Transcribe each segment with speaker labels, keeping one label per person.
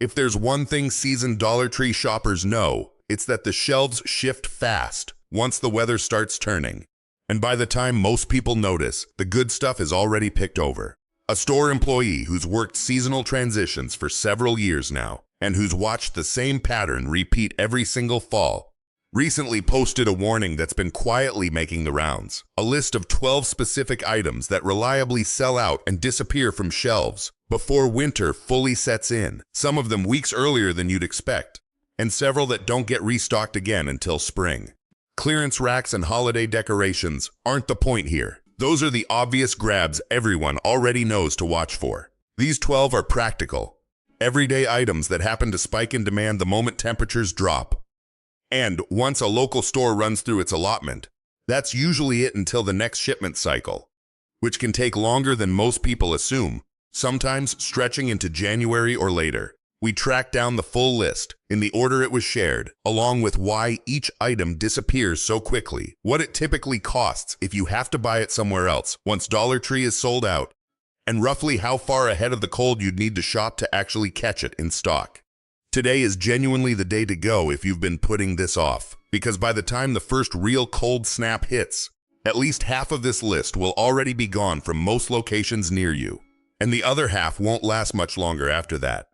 Speaker 1: If there's one thing seasoned Dollar Tree shoppers know, it's that the shelves shift fast once the weather starts turning. And by the time most people notice, the good stuff is already picked over. A store employee who's worked seasonal transitions for several years now, and who's watched the same pattern repeat every single fall, recently posted a warning that's been quietly making the rounds. A list of 12 specific items that reliably sell out and disappear from shelves before winter fully sets in, some of them weeks earlier than you'd expect, and several that don't get restocked again until spring. Clearance racks and holiday decorations aren't the point here. Those are the obvious grabs everyone already knows to watch for. These 12 are practical, everyday items that happen to spike in demand the moment temperatures drop. And once a local store runs through its allotment, that's usually it until the next shipment cycle, which can take longer than most people assume, sometimes stretching into January or later. We tracked down the full list in the order it was shared, along with why each item disappears so quickly, what it typically costs if you have to buy it somewhere else once Dollar Tree is sold out, and roughly how far ahead of the cold you'd need to shop to actually catch it in stock. Today is genuinely the day to go if you've been putting this off, because by the time the first real cold snap hits, at least half of this list will already be gone from most locations near you, and the other half won't last much longer after that.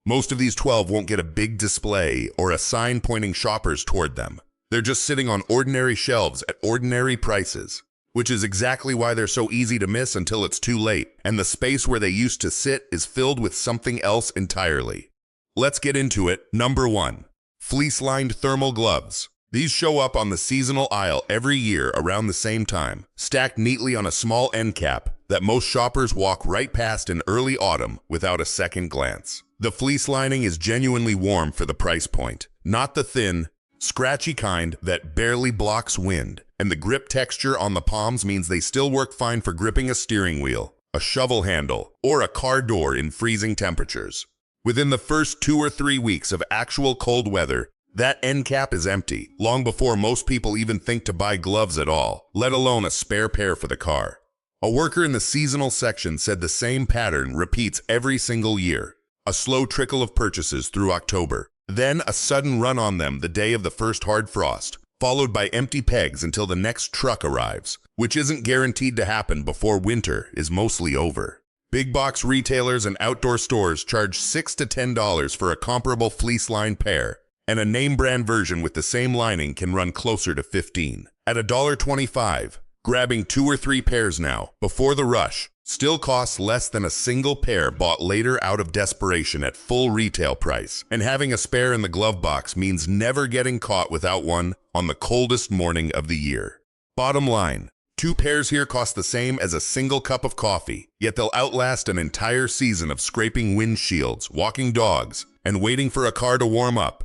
Speaker 1: Most of these 12 won't get a big display or a sign pointing shoppers toward them. They're just sitting on ordinary shelves at ordinary prices, which is exactly why they're so easy to miss until it's too late, and the space where they used to sit is filled with something else entirely. Let's get into it. Number 1. Fleece-lined thermal gloves. These show up on the seasonal aisle every year around the same time, stacked neatly on a small end cap that most shoppers walk right past in early autumn without a second glance. The fleece lining is genuinely warm for the price point, not the thin, scratchy kind that barely blocks wind, and the grip texture on the palms means they still work fine for gripping a steering wheel, a shovel handle, or a car door in freezing temperatures. Within the first 2 or 3 weeks of actual cold weather, that end cap is empty, long before most people even think to buy gloves at all, let alone a spare pair for the car. A worker in the seasonal section said the same pattern repeats every single year. A slow trickle of purchases through October, then a sudden run on them the day of the first hard frost, followed by empty pegs until the next truck arrives, which isn't guaranteed to happen before winter is mostly over. Big box retailers and outdoor stores charge $6 to $10 for a comparable fleece-lined pair, and a name-brand version with the same lining can run closer to $15. At $1.25, grabbing 2 or 3 pairs now, before the rush, still costs less than a single pair bought later out of desperation at full retail price. And having a spare in the glove box means never getting caught without one on the coldest morning of the year. Bottom line, 2 pairs here cost the same as a single cup of coffee, yet they'll outlast an entire season of scraping windshields, walking dogs, and waiting for a car to warm up.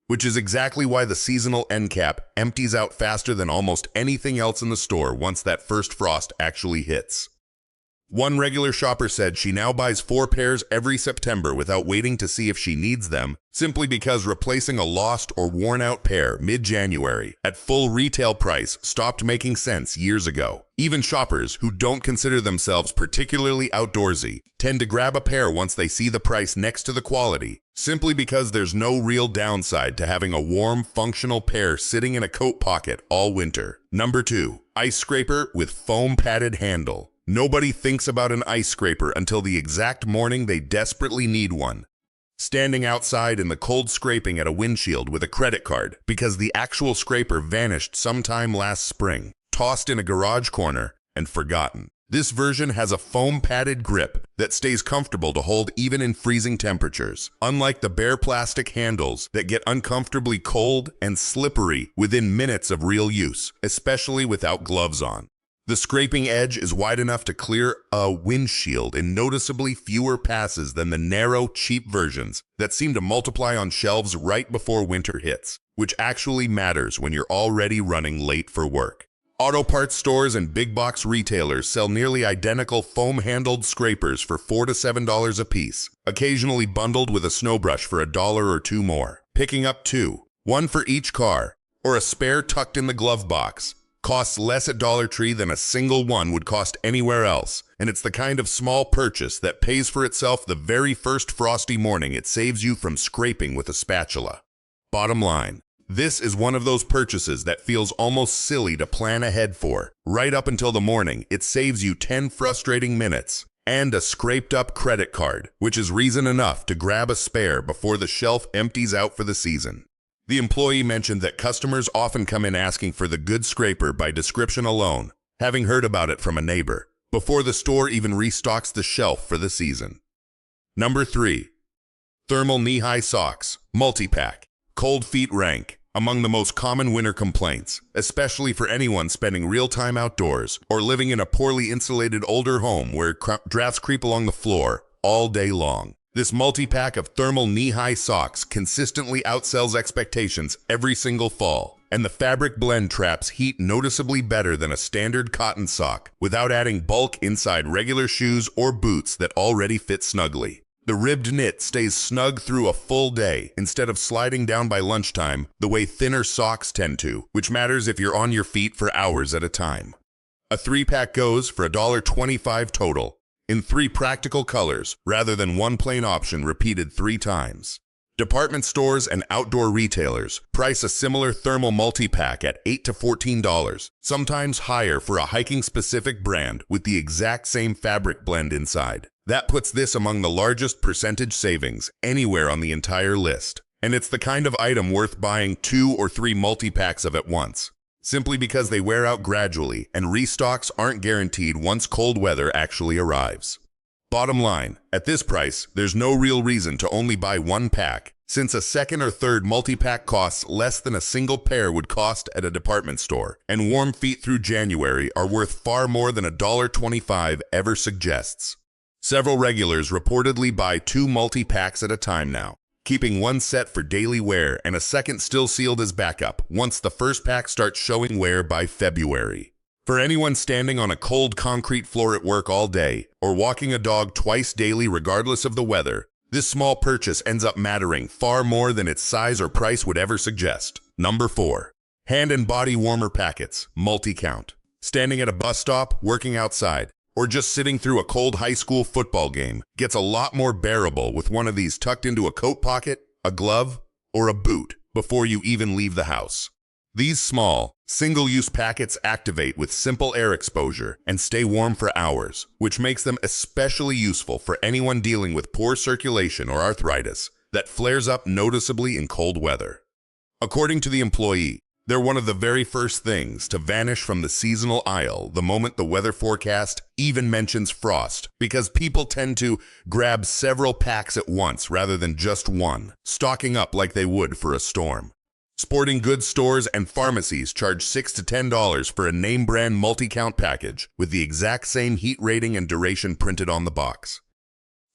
Speaker 1: Which is exactly why the seasonal end cap empties out faster than almost anything else in the store once that first frost actually hits. One regular shopper said she now buys 4 pairs every September without waiting to see if she needs them, simply because replacing a lost or worn-out pair mid-January at full retail price stopped making sense years ago. Even shoppers who don't consider themselves particularly outdoorsy tend to grab a pair once they see the price next to the quality, simply because there's no real downside to having a warm, functional pair sitting in a coat pocket all winter. Number 2. Ice scraper with foam padded handle. Nobody thinks about an ice scraper until the exact morning they desperately need one. Standing outside in the cold scraping at a windshield with a credit card because the actual scraper vanished sometime last spring, tossed in a garage corner, and forgotten. This version has a foam padded grip that stays comfortable to hold even in freezing temperatures, unlike the bare plastic handles that get uncomfortably cold and slippery within minutes of real use, especially without gloves on. The scraping edge is wide enough to clear a windshield in noticeably fewer passes than the narrow, cheap versions that seem to multiply on shelves right before winter hits, which actually matters when you're already running late for work. Auto parts stores and big box retailers sell nearly identical foam-handled scrapers for $4 to $7 a piece, occasionally bundled with a snow brush for $1 or $2 more. Picking up 2, one for each car, or a spare tucked in the glove box, Costs less at Dollar Tree than a single one would cost anywhere else, and it's the kind of small purchase that pays for itself the very first frosty morning it saves you from scraping with a spatula. Bottom line, this is one of those purchases that feels almost silly to plan ahead for. Right up until the morning, it saves you 10 frustrating minutes and a scraped-up credit card, which is reason enough to grab a spare before the shelf empties out for the season. The employee mentioned that customers often come in asking for the good scraper by description alone, having heard about it from a neighbor, before the store even restocks the shelf for the season. Number 3. Thermal knee-high socks, multi-pack. Cold feet rank among the most common winter complaints, especially for anyone spending real time outdoors or living in a poorly insulated older home where drafts creep along the floor all day long. This multi-pack of thermal knee-high socks consistently outsells expectations every single fall, and the fabric blend traps heat noticeably better than a standard cotton sock without adding bulk inside regular shoes or boots that already fit snugly. The ribbed knit stays snug through a full day instead of sliding down by lunchtime the way thinner socks tend to, which matters if you're on your feet for hours at a time. A 3-pack goes for $1.25 total, in 3 practical colors rather than one plain option repeated 3 times. Department stores and outdoor retailers price a similar thermal multi-pack at $8 to $14, sometimes higher for a hiking-specific brand with the exact same fabric blend inside. That puts this among the largest percentage savings anywhere on the entire list. And it's the kind of item worth buying 2 or 3 multi-packs of at once, simply because they wear out gradually and restocks aren't guaranteed once cold weather actually arrives. Bottom line, at this price, there's no real reason to only buy 1 pack, since a second or third multi-pack costs less than a single pair would cost at a department store, and warm feet through January are worth far more than $1.25 ever suggests. Several regulars reportedly buy 2 multi-packs at a time now, keeping one set for daily wear and a second still sealed as backup once the first pack starts showing wear by February. For anyone standing on a cold concrete floor at work all day or walking a dog twice daily regardless of the weather, this small purchase ends up mattering far more than its size or price would ever suggest. Number 4. Hand and body warmer packets, multi-count. Standing at a bus stop, working outside, or just sitting through a cold high school football game gets a lot more bearable with one of these tucked into a coat pocket, a glove, or a boot before you even leave the house. These small, single-use packets activate with simple air exposure and stay warm for hours, which makes them especially useful for anyone dealing with poor circulation or arthritis that flares up noticeably in cold weather. According to the employee, they're one of the very first things to vanish from the seasonal aisle the moment the weather forecast even mentions frost, because people tend to grab several packs at once rather than just one, stocking up like they would for a storm. Sporting goods stores and pharmacies charge $6 to $10 for a name-brand multi-count package with the exact same heat rating and duration printed on the box.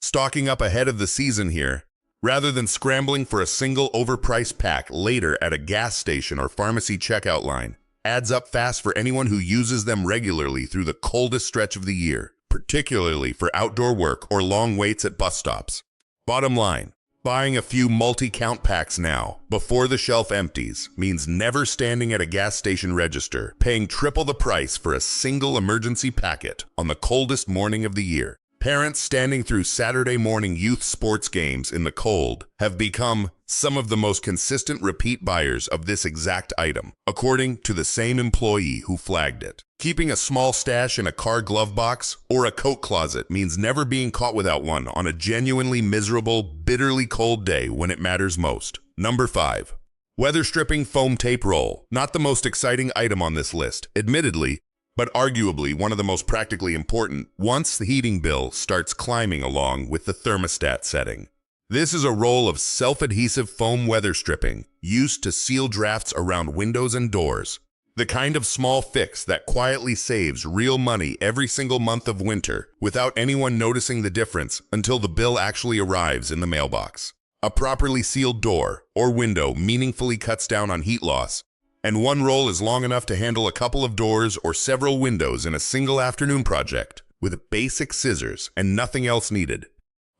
Speaker 1: Stocking up ahead of the season here, rather than scrambling for a single overpriced pack later at a gas station or pharmacy checkout line, adds up fast for anyone who uses them regularly through the coldest stretch of the year, particularly for outdoor work or long waits at bus stops. Bottom line, buying a few multi-count packs now, before the shelf empties, means never standing at a gas station register, paying triple the price for a single emergency packet on the coldest morning of the year. Parents standing through Saturday morning youth sports games in the cold have become some of the most consistent repeat buyers of this exact item, according to the same employee who flagged it. Keeping a small stash in a car glove box or a coat closet means never being caught without one on a genuinely miserable, bitterly cold day when it matters most. Number 5. Weather stripping foam tape roll. Not the most exciting item on this list, admittedly, but arguably one of the most practically important once the heating bill starts climbing along with the thermostat setting. This is a roll of self-adhesive foam weather stripping used to seal drafts around windows and doors. The kind of small fix that quietly saves real money every single month of winter without anyone noticing the difference until the bill actually arrives in the mailbox. A properly sealed door or window meaningfully cuts down on heat loss, and one roll is long enough to handle a couple of doors or several windows in a single afternoon project with basic scissors and nothing else needed.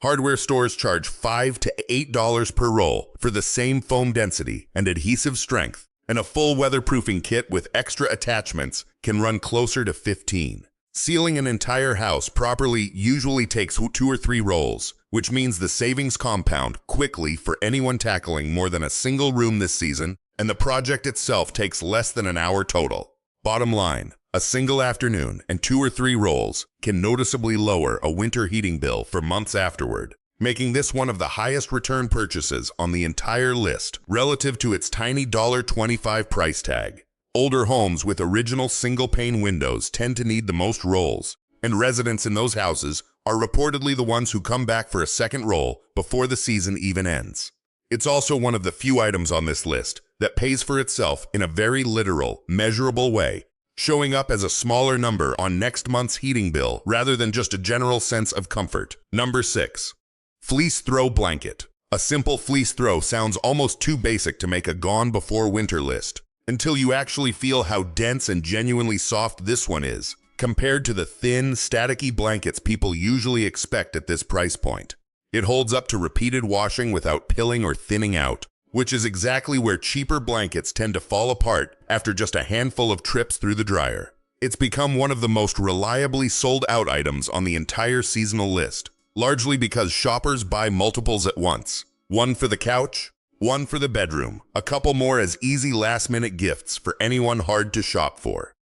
Speaker 1: Hardware stores charge $5 to $8 per roll for the same foam density and adhesive strength and a full weatherproofing kit with extra attachments can run closer to 15. Sealing an entire house properly usually takes 2 or 3 rolls, which means the savings compound quickly for anyone tackling more than a single room this season, and the project itself takes less than an hour total. Bottom line, a single afternoon and 2 or 3 rolls can noticeably lower a winter heating bill for months afterward, making this one of the highest return purchases on the entire list relative to its tiny $25 price tag. Older homes with original single-pane windows tend to need the most rolls, and residents in those houses are reportedly the ones who come back for a second roll before the season even ends. It's also one of the few items on this list that pays for itself in a very literal, measurable way, showing up as a smaller number on next month's heating bill rather than just a general sense of comfort. Number 6. Fleece Throw Blanket. A simple fleece throw sounds almost too basic to make a gone before winter list, until you actually feel how dense and genuinely soft this one is, compared to the thin, staticky blankets people usually expect at this price point. It holds up to repeated washing without pilling or thinning out, which is exactly where cheaper blankets tend to fall apart after just a handful of trips through the dryer. It's become one of the most reliably sold out items on the entire seasonal list, largely because shoppers buy multiples at once. One for the couch, one for the bedroom, a couple more as easy last-minute gifts for anyone hard to shop for.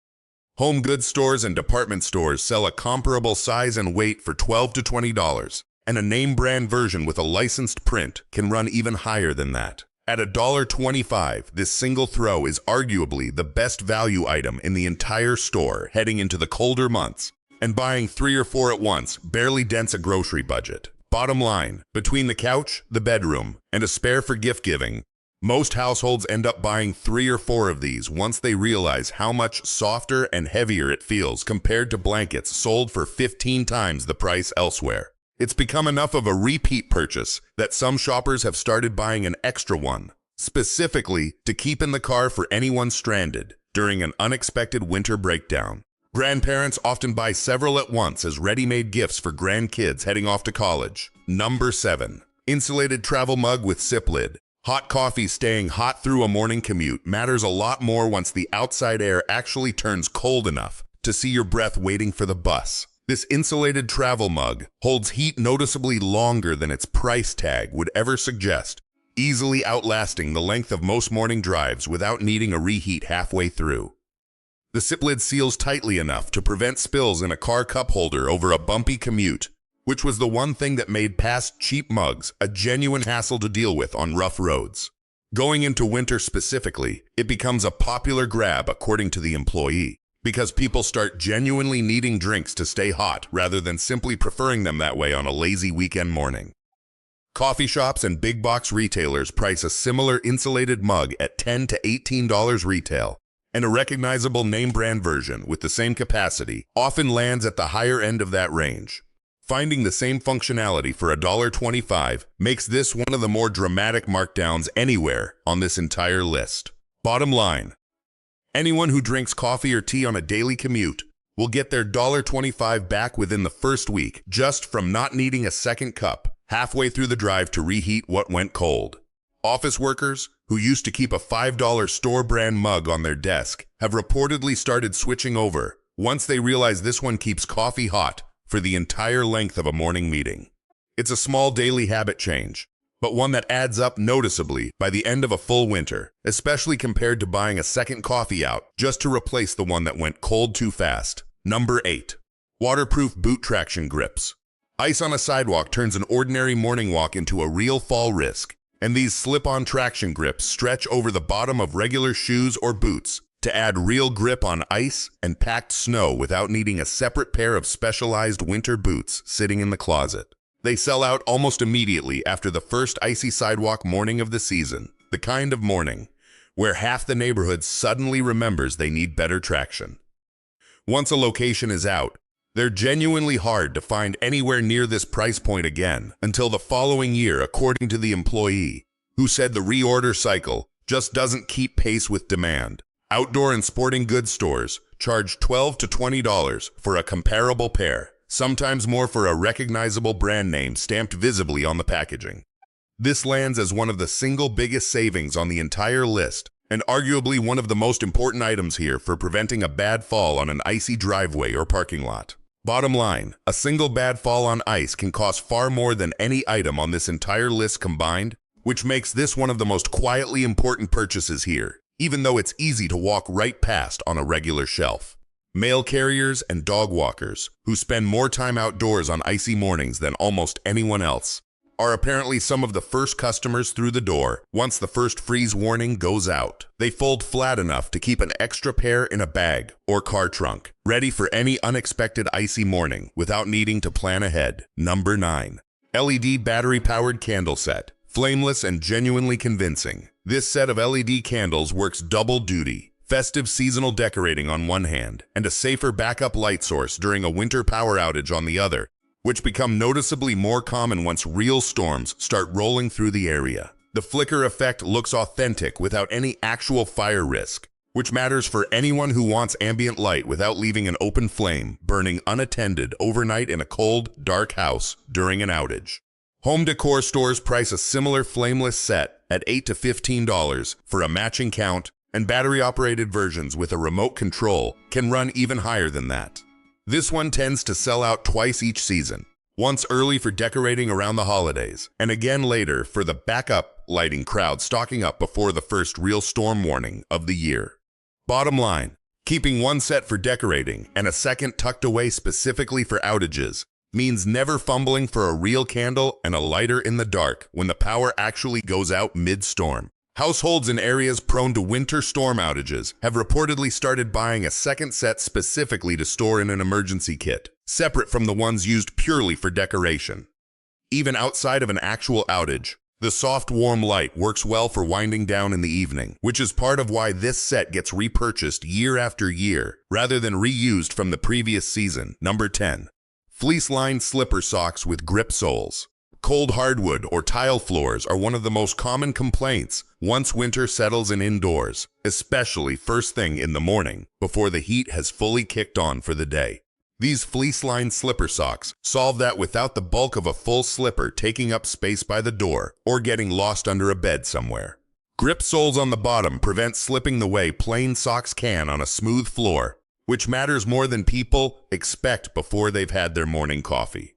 Speaker 1: Home goods stores and department stores sell a comparable size and weight for $12 to $20, and a name-brand version with a licensed print can run even higher than that. At $1.25, this single throw is arguably the best value item in the entire store heading into the colder months, and buying 3 or 4 at once barely dents a grocery budget. Bottom line, between the couch, the bedroom, and a spare for gift giving, most households end up buying 3 or 4 of these once they realize how much softer and heavier it feels compared to blankets sold for 15 times the price elsewhere. It's become enough of a repeat purchase that some shoppers have started buying an extra one, specifically to keep in the car for anyone stranded during an unexpected winter breakdown. Grandparents often buy several at once as ready-made gifts for grandkids heading off to college. Number 7. Insulated travel mug with sip lid. Hot coffee staying hot through a morning commute matters a lot more once the outside air actually turns cold enough to see your breath waiting for the bus. This insulated travel mug holds heat noticeably longer than its price tag would ever suggest, easily outlasting the length of most morning drives without needing a reheat halfway through. The sip lid seals tightly enough to prevent spills in a car cup holder over a bumpy commute, which was the one thing that made past cheap mugs a genuine hassle to deal with on rough roads. Going into winter specifically, it becomes a popular grab according to the employee, because people start genuinely needing drinks to stay hot rather than simply preferring them that way on a lazy weekend morning. Coffee shops and big box retailers price a similar insulated mug at $10 to $18 retail, and a recognizable name brand version with the same capacity often lands at the higher end of that range. Finding the same functionality for $1.25 makes this one of the more dramatic markdowns anywhere on this entire list. Bottom line, anyone who drinks coffee or tea on a daily commute will get their $1.25 back within the first week just from not needing a second cup halfway through the drive to reheat what went cold. Office workers, who used to keep a $5 store brand mug on their desk, have reportedly started switching over once they realize this one keeps coffee hot for the entire length of a morning meeting. It's a small daily habit change, but one that adds up noticeably by the end of a full winter, especially compared to buying a second coffee out just to replace the one that went cold too fast. Number 8. Waterproof boot traction grips. Ice on a sidewalk turns an ordinary morning walk into a real fall risk, and these slip-on traction grips stretch over the bottom of regular shoes or boots to add real grip on ice and packed snow without needing a separate pair of specialized winter boots sitting in the closet. They sell out almost immediately after the first icy sidewalk morning of the season, the kind of morning where half the neighborhood suddenly remembers they need better traction. Once a location is out, they're genuinely hard to find anywhere near this price point again until the following year, according to the employee, who said the reorder cycle just doesn't keep pace with demand. Outdoor and sporting goods stores charge $12 to $20 for a comparable pair, sometimes more for a recognizable brand name stamped visibly on the packaging. This lands as one of the single biggest savings on the entire list, and arguably one of the most important items here for preventing a bad fall on an icy driveway or parking lot. Bottom line, a single bad fall on ice can cost far more than any item on this entire list combined, which makes this one of the most quietly important purchases here, even though it's easy to walk right past on a regular shelf. Mail carriers and dog walkers, who spend more time outdoors on icy mornings than almost anyone else, are apparently some of the first customers through the door once the first freeze warning goes out. They fold flat enough to keep an extra pair in a bag or car trunk, ready for any unexpected icy morning without needing to plan ahead. Number 9. LED battery-powered candle set. Flameless and genuinely convincing, this set of LED candles works double duty. Festive seasonal decorating on one hand, and a safer backup light source during a winter power outage on the other, which become noticeably more common once real storms start rolling through the area. The flicker effect looks authentic without any actual fire risk, which matters for anyone who wants ambient light without leaving an open flame burning unattended overnight in a cold, dark house during an outage. Home decor stores price a similar flameless set at $8 to $15 for a matching count, and battery-operated versions with a remote control can run even higher than that. This one tends to sell out twice each season, once early for decorating around the holidays, and again later for the backup lighting crowd stocking up before the first real storm warning of the year. Bottom line, keeping one set for decorating and a second tucked away specifically for outages means never fumbling for a real candle and a lighter in the dark when the power actually goes out mid-storm. Households in areas prone to winter storm outages have reportedly started buying a second set specifically to store in an emergency kit, separate from the ones used purely for decoration. Even outside of an actual outage, the soft, warm light works well for winding down in the evening, which is part of why this set gets repurchased year after year, rather than reused from the previous season. Number 10. Fleece-lined slipper socks with grip soles. Cold hardwood or tile floors are one of the most common complaints once winter settles in indoors, especially first thing in the morning, before the heat has fully kicked on for the day. These fleece-lined slipper socks solve that without the bulk of a full slipper taking up space by the door or getting lost under a bed somewhere. Grip soles on the bottom prevent slipping the way plain socks can on a smooth floor, which matters more than people expect before they've had their morning coffee.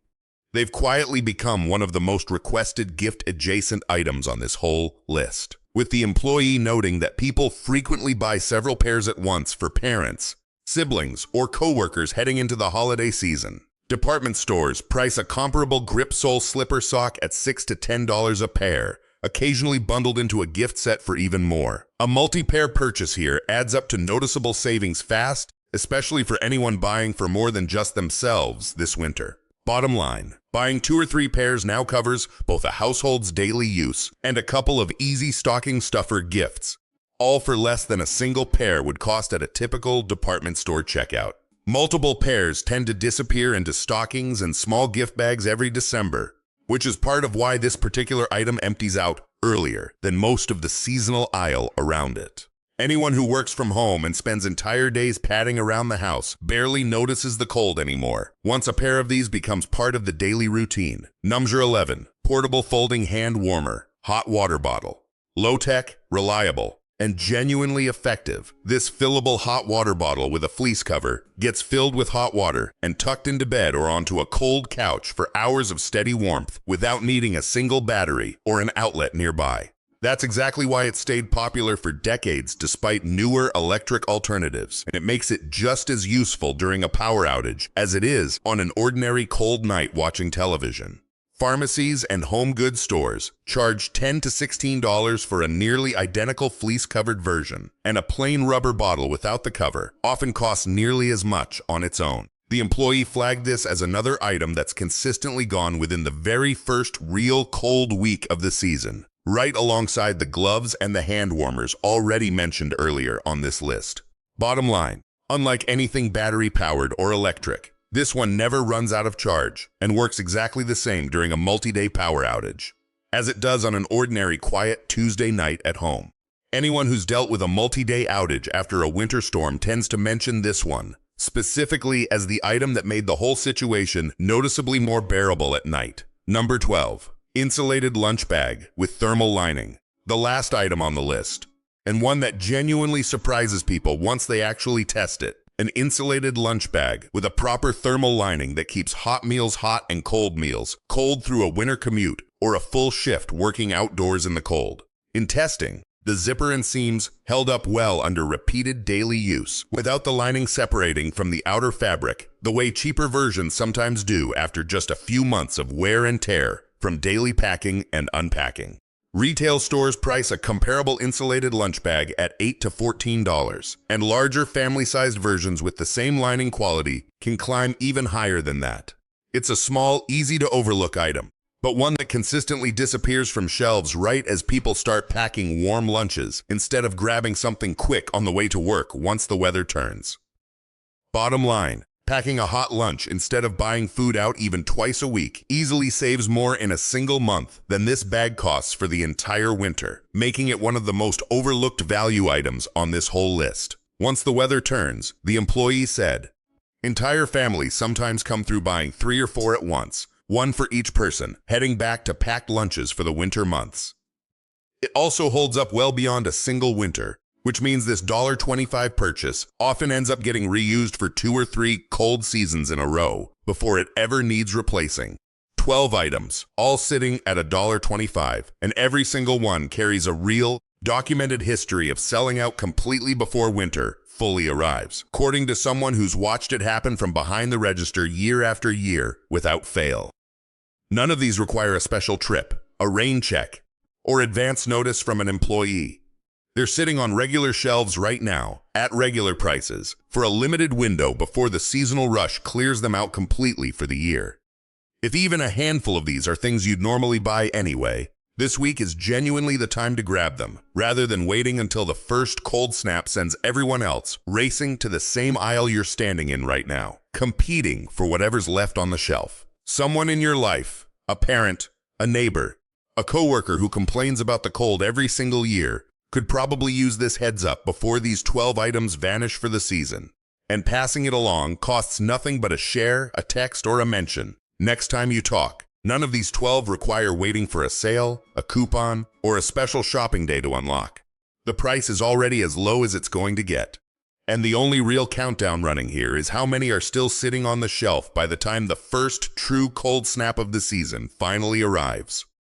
Speaker 1: They've quietly become one of the most requested gift-adjacent items on this whole list, with the employee noting that people frequently buy several pairs at once for parents, siblings, or coworkers heading into the holiday season. Department stores price a comparable grip sole slipper sock at $6 to $10 a pair, occasionally bundled into a gift set for even more. A multi-pair purchase here adds up to noticeable savings fast, especially for anyone buying for more than just themselves this winter. Bottom line, buying 2 or 3 pairs now covers both a household's daily use and a couple of easy stocking stuffer gifts, all for less than a single pair would cost at a typical department store checkout. Multiple pairs tend to disappear into stockings and small gift bags every December, which is part of why this particular item empties out earlier than most of the seasonal aisle around it. Anyone who works from home and spends entire days padding around the house barely notices the cold anymore, once a pair of these becomes part of the daily routine. Number 11. Portable folding hand warmer, hot water bottle. Low-tech, reliable, and genuinely effective, this fillable hot water bottle with a fleece cover gets filled with hot water and tucked into bed or onto a cold couch for hours of steady warmth without needing a single battery or an outlet nearby. That's exactly why it stayed popular for decades despite newer electric alternatives, and it makes it just as useful during a power outage as it is on an ordinary cold night watching television. Pharmacies and home goods stores charge $10 to $16 for a nearly identical fleece-covered version, and a plain rubber bottle without the cover often costs nearly as much on its own. The employee flagged this as another item that's consistently gone within the very first real cold week of the season, right alongside the gloves and the hand warmers already mentioned earlier on this list. Bottom line, unlike anything battery-powered or electric, this one never runs out of charge and works exactly the same during a multi-day power outage, as it does on an ordinary quiet Tuesday night at home. Anyone who's dealt with a multi-day outage after a winter storm tends to mention this one, specifically as the item that made the whole situation noticeably more bearable at night. Number 12. Insulated lunch bag with thermal lining, the last item on the list, and one that genuinely surprises people once they actually test it. An insulated lunch bag with a proper thermal lining that keeps hot meals hot and cold meals cold through a winter commute or a full shift working outdoors in the cold. In testing, the zipper and seams held up well under repeated daily use, without the lining separating from the outer fabric, the way cheaper versions sometimes do after just a few months of wear and tear from daily packing and unpacking. Retail stores price a comparable insulated lunch bag at $8 to $14, and larger family-sized versions with the same lining quality can climb even higher than that. It's a small, easy-to-overlook item, but one that consistently disappears from shelves right as people start packing warm lunches instead of grabbing something quick on the way to work once the weather turns. Bottom line, packing a hot lunch instead of buying food out even twice a week easily saves more in a single month than this bag costs for the entire winter, making it one of the most overlooked value items on this whole list. Once the weather turns, the employee said, "Entire families sometimes come through buying 3 or 4 at once, one for each person, heading back to packed lunches for the winter months." It also holds up well beyond a single winter, which means this $1.25 purchase often ends up getting reused for 2 or 3 cold seasons in a row before it ever needs replacing. 12 items, all sitting at $1.25, and every single one carries a real, documented history of selling out completely before winter fully arrives, according to someone who's watched it happen from behind the register year after year without fail. None of these require a special trip, a rain check, or advance notice from an employee. They're sitting on regular shelves right now, at regular prices, for a limited window before the seasonal rush clears them out completely for the year. If even a handful of these are things you'd normally buy anyway, this week is genuinely the time to grab them, rather than waiting until the first cold snap sends everyone else racing to the same aisle you're standing in right now, competing for whatever's left on the shelf. Someone in your life, a parent, a neighbor, a coworker who complains about the cold every single year, could probably use this heads up before these 12 items vanish for the season. And passing it along costs nothing but a share, a text, or a mention. Next time you talk, none of these 12 require waiting for a sale, a coupon, or a special shopping day to unlock. The price is already as low as it's going to get. And the only real countdown running here is how many are still sitting on the shelf by the time the first true cold snap of the season finally arrives.